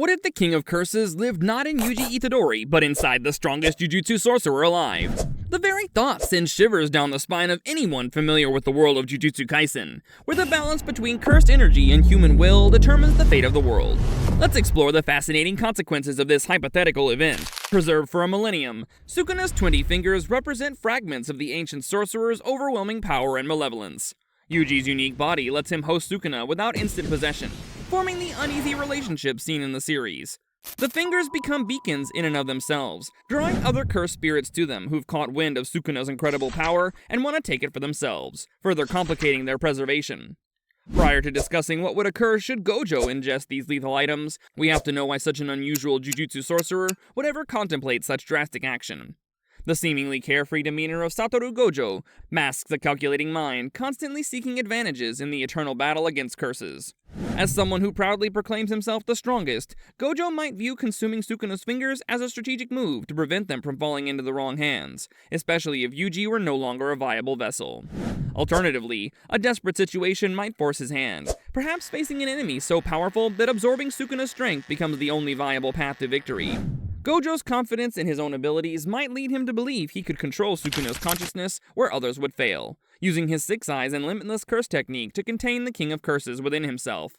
What if the King of Curses lived not in Yuji Itadori, but inside the strongest Jujutsu sorcerer alive? The very thought sends shivers down the spine of anyone familiar with the world of Jujutsu Kaisen, where the balance between cursed energy and human will determines the fate of the world. Let's explore the fascinating consequences of this hypothetical event. Preserved for a millennium, Sukuna's 20 fingers represent fragments of the ancient sorcerer's overwhelming power and malevolence. Yuji's unique body lets him host Sukuna without instant possession, forming the uneasy relationship seen in the series. The fingers become beacons in and of themselves, drawing other cursed spirits to them who've caught wind of Sukuna's incredible power and want to take it for themselves, further complicating their preservation. Prior to discussing what would occur should Gojo ingest these lethal items, we have to know why such an unusual Jujutsu sorcerer would ever contemplate such drastic action. The seemingly carefree demeanor of Satoru Gojo masks a calculating mind, constantly seeking advantages in the eternal battle against curses. As someone who proudly proclaims himself the strongest, Gojo might view consuming Sukuna's fingers as a strategic move to prevent them from falling into the wrong hands, especially if Yuji were no longer a viable vessel. Alternatively, a desperate situation might force his hand, perhaps facing an enemy so powerful that absorbing Sukuna's strength becomes the only viable path to victory. Gojo's confidence in his own abilities might lead him to believe he could control Sukuna's consciousness where others would fail, using his six eyes and limitless curse technique to contain the King of Curses within himself.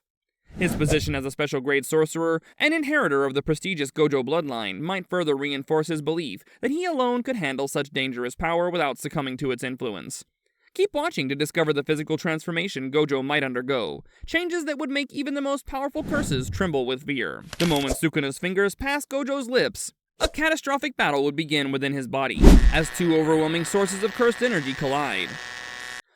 His position as a special grade sorcerer and inheritor of the prestigious Gojo bloodline might further reinforce his belief that he alone could handle such dangerous power without succumbing to its influence. Keep watching to discover the physical transformation Gojo might undergo, changes that would make even the most powerful curses tremble with fear. The moment Sukuna's fingers pass Gojo's lips, a catastrophic battle would begin within his body, as two overwhelming sources of cursed energy collide.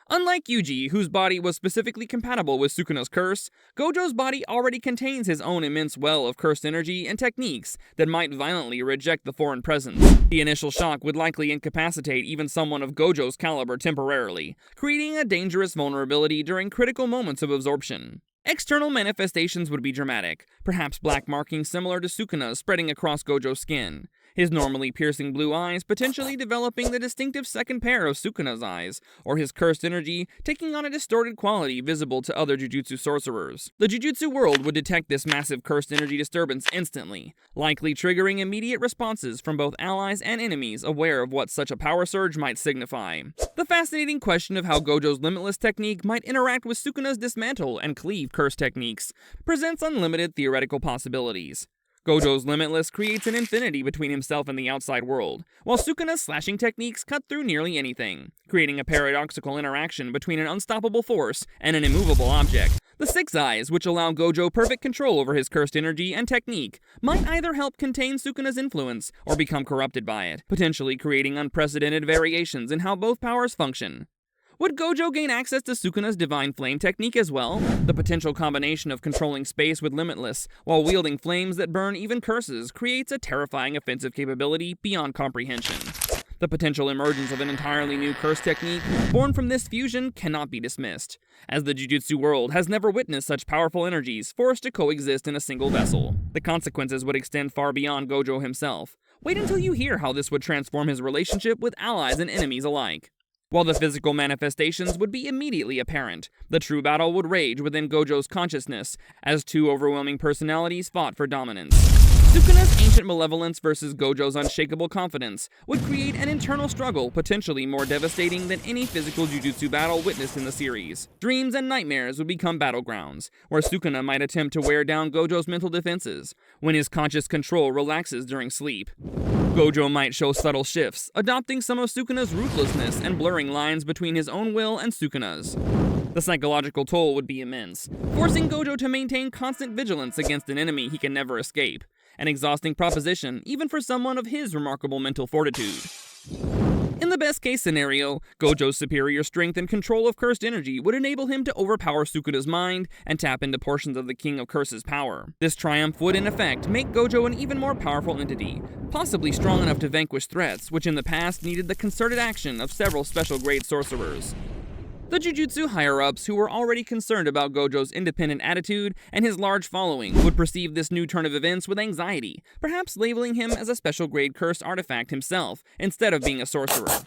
Unlike Yuji, whose body was specifically compatible with Sukuna's curse, Gojo's body already contains his own immense well of cursed energy and techniques that might violently reject the foreign presence. The initial shock would likely incapacitate even someone of Gojo's caliber temporarily, creating a dangerous vulnerability during critical moments of absorption. External manifestations would be dramatic, perhaps black markings similar to Sukuna's spreading across Gojo's skin, his normally piercing blue eyes potentially developing the distinctive second pair of Sukuna's eyes, or his cursed energy taking on a distorted quality visible to other Jujutsu sorcerers. The Jujutsu world would detect this massive cursed energy disturbance instantly, likely triggering immediate responses from both allies and enemies aware of what such a power surge might signify. The fascinating question of how Gojo's limitless technique might interact with Sukuna's dismantle and cleave curse techniques presents unlimited theoretical possibilities. Gojo's limitless creates an infinity between himself and the outside world, while Sukuna's slashing techniques cut through nearly anything, creating a paradoxical interaction between an unstoppable force and an immovable object. The six eyes, which allow Gojo perfect control over his cursed energy and technique, might either help contain Sukuna's influence or become corrupted by it, potentially creating unprecedented variations in how both powers function. Would Gojo gain access to Sukuna's Divine Flame technique as well? The potential combination of controlling space with limitless, while wielding flames that burn even curses, creates a terrifying offensive capability beyond comprehension. The potential emergence of an entirely new curse technique born from this fusion cannot be dismissed, as the Jujutsu world has never witnessed such powerful energies forced to coexist in a single vessel. The consequences would extend far beyond Gojo himself. Wait until you hear how this would transform his relationship with allies and enemies alike. While the physical manifestations would be immediately apparent, the true battle would rage within Gojo's consciousness as two overwhelming personalities fought for dominance. Sukuna's ancient malevolence versus Gojo's unshakable confidence would create an internal struggle potentially more devastating than any physical Jujutsu battle witnessed in the series. Dreams and nightmares would become battlegrounds, where Sukuna might attempt to wear down Gojo's mental defenses, when his conscious control relaxes during sleep. Gojo might show subtle shifts, adopting some of Sukuna's ruthlessness and blurring lines between his own will and Sukuna's. The psychological toll would be immense, forcing Gojo to maintain constant vigilance against an enemy he can never escape, an exhausting proposition even for someone of his remarkable mental fortitude. In the best-case scenario, Gojo's superior strength and control of cursed energy would enable him to overpower Sukuna's mind and tap into portions of the King of Curses' power. This triumph would, in effect, make Gojo an even more powerful entity, possibly strong enough to vanquish threats which in the past needed the concerted action of several special-grade sorcerers. The Jujutsu higher-ups, who were already concerned about Gojo's independent attitude and his large following, would perceive this new turn of events with anxiety, perhaps labeling him as a special-grade cursed artifact himself, instead of being a sorcerer.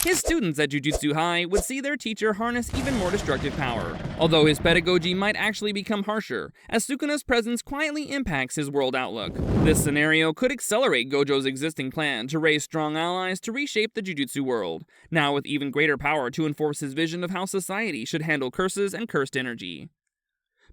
His students at Jujutsu High would see their teacher harness even more destructive power, although his pedagogy might actually become harsher, as Sukuna's presence quietly impacts his world outlook. This scenario could accelerate Gojo's existing plan to raise strong allies to reshape the Jujutsu world, now with even greater power to enforce his vision of how society should handle curses and cursed energy.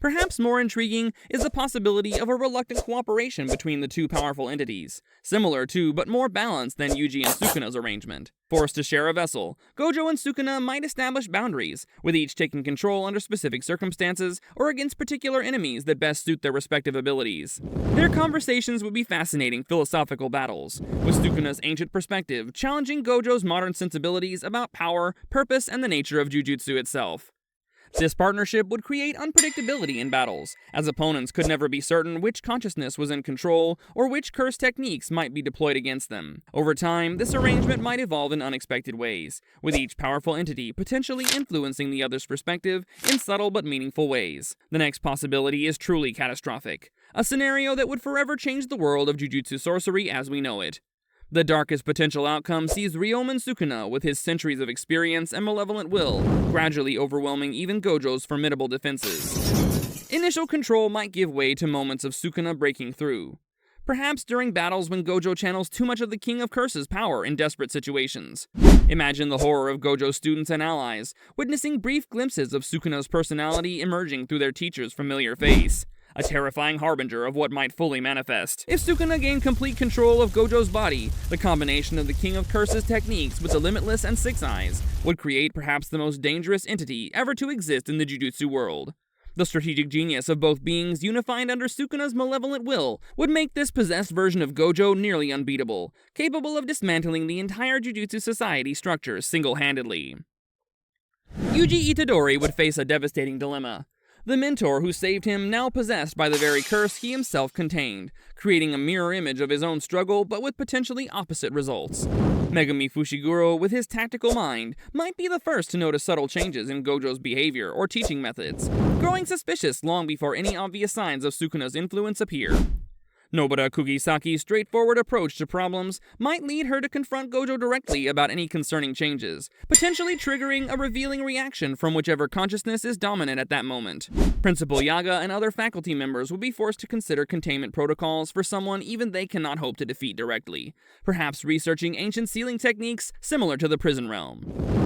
Perhaps more intriguing is the possibility of a reluctant cooperation between the two powerful entities, similar to but more balanced than Yuji and Sukuna's arrangement. Forced to share a vessel, Gojo and Sukuna might establish boundaries, with each taking control under specific circumstances or against particular enemies that best suit their respective abilities. Their conversations would be fascinating philosophical battles, with Sukuna's ancient perspective challenging Gojo's modern sensibilities about power, purpose, and the nature of Jujutsu itself. This partnership would create unpredictability in battles, as opponents could never be certain which consciousness was in control or which curse techniques might be deployed against them. Over time, this arrangement might evolve in unexpected ways, with each powerful entity potentially influencing the other's perspective in subtle but meaningful ways. The next possibility is truly catastrophic, a scenario that would forever change the world of Jujutsu sorcery as we know it. The darkest potential outcome sees Ryomen Sukuna, with his centuries of experience and malevolent will, gradually overwhelming even Gojo's formidable defenses. Initial control might give way to moments of Sukuna breaking through. Perhaps during battles when Gojo channels too much of the King of Curses' power in desperate situations. Imagine the horror of Gojo's students and allies, witnessing brief glimpses of Sukuna's personality emerging through their teacher's familiar face. A terrifying harbinger of what might fully manifest. If Sukuna gained complete control of Gojo's body, the combination of the King of Curses techniques with the Limitless and Six Eyes would create perhaps the most dangerous entity ever to exist in the Jujutsu world. The strategic genius of both beings unified under Sukuna's malevolent will would make this possessed version of Gojo nearly unbeatable, capable of dismantling the entire Jujutsu society structure single-handedly. Yuji Itadori would face a devastating dilemma. The mentor who saved him now possessed by the very curse he himself contained, creating a mirror image of his own struggle but with potentially opposite results. Megumi Fushiguro, with his tactical mind, might be the first to notice subtle changes in Gojo's behavior or teaching methods, growing suspicious long before any obvious signs of Sukuna's influence appear. Nobara Kugisaki's straightforward approach to problems might lead her to confront Gojo directly about any concerning changes, potentially triggering a revealing reaction from whichever consciousness is dominant at that moment. Principal Yaga and other faculty members will be forced to consider containment protocols for someone even they cannot hope to defeat directly, perhaps researching ancient sealing techniques similar to the prison realm.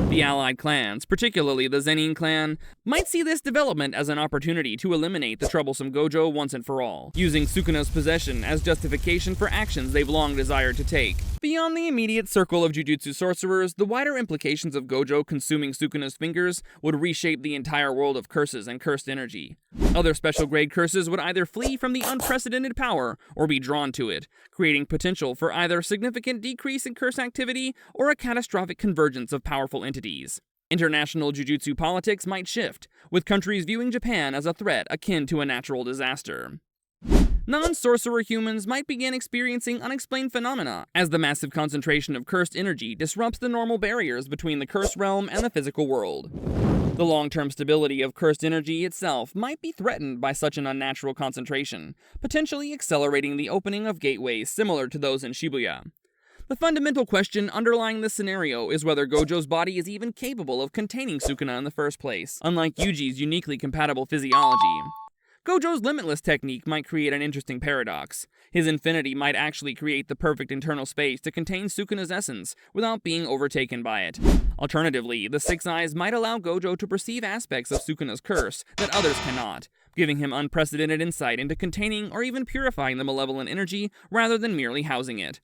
The allied clans, particularly the Zenin clan, might see this development as an opportunity to eliminate the troublesome Gojo once and for all, using Sukuna's possession as justification for actions they've long desired to take. Beyond the immediate circle of Jujutsu sorcerers, the wider implications of Gojo consuming Sukuna's fingers would reshape the entire world of curses and cursed energy. Other special grade curses would either flee from the unprecedented power or be drawn to it, creating potential for either significant decrease in curse activity or a catastrophic convergence of powerful entities. International Jujutsu politics might shift, with countries viewing Japan as a threat akin to a natural disaster. Non-sorcerer humans might begin experiencing unexplained phenomena as the massive concentration of cursed energy disrupts the normal barriers between the cursed realm and the physical world. The long-term stability of cursed energy itself might be threatened by such an unnatural concentration, potentially accelerating the opening of gateways similar to those in Shibuya. The fundamental question underlying this scenario is whether Gojo's body is even capable of containing Sukuna in the first place, unlike Yuji's uniquely compatible physiology. Gojo's Limitless technique might create an interesting paradox. His infinity might actually create the perfect internal space to contain Sukuna's essence without being overtaken by it. Alternatively, the Six Eyes might allow Gojo to perceive aspects of Sukuna's curse that others cannot, giving him unprecedented insight into containing or even purifying the malevolent energy rather than merely housing it.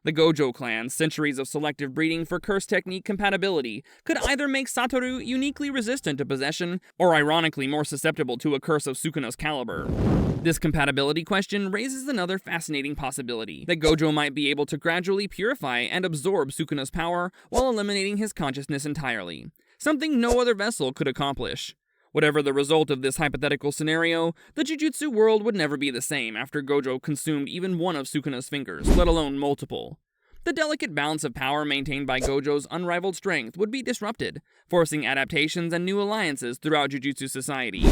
The Gojo clan's centuries of selective breeding for curse technique compatibility could either make Satoru uniquely resistant to possession, or ironically more susceptible to a curse of Sukuna's caliber. This compatibility question raises another fascinating possibility, that Gojo might be able to gradually purify and absorb Sukuna's power while eliminating his consciousness entirely, something no other vessel could accomplish. Whatever the result of this hypothetical scenario, the Jujutsu world would never be the same after Gojo consumed even one of Sukuna's fingers, let alone multiple. The delicate balance of power maintained by Gojo's unrivaled strength would be disrupted, forcing adaptations and new alliances throughout Jujutsu society.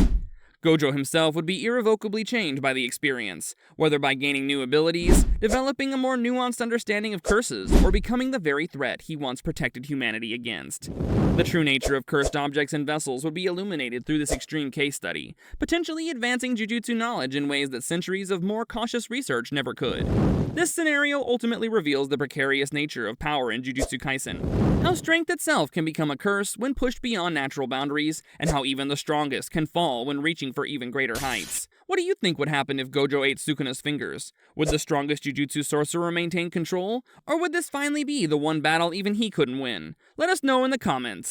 Gojo himself would be irrevocably changed by the experience, whether by gaining new abilities, developing a more nuanced understanding of curses, or becoming the very threat he once protected humanity against. The true nature of cursed objects and vessels would be illuminated through this extreme case study, potentially advancing Jujutsu knowledge in ways that centuries of more cautious research never could. This scenario ultimately reveals the precarious nature of power in Jujutsu Kaisen, how strength itself can become a curse when pushed beyond natural boundaries, and how even the strongest can fall when reaching for even greater heights. What do you think would happen if Gojo ate Sukuna's fingers? Would the strongest Jujutsu sorcerer maintain control? Or would this finally be the one battle even he couldn't win? Let us know in the comments.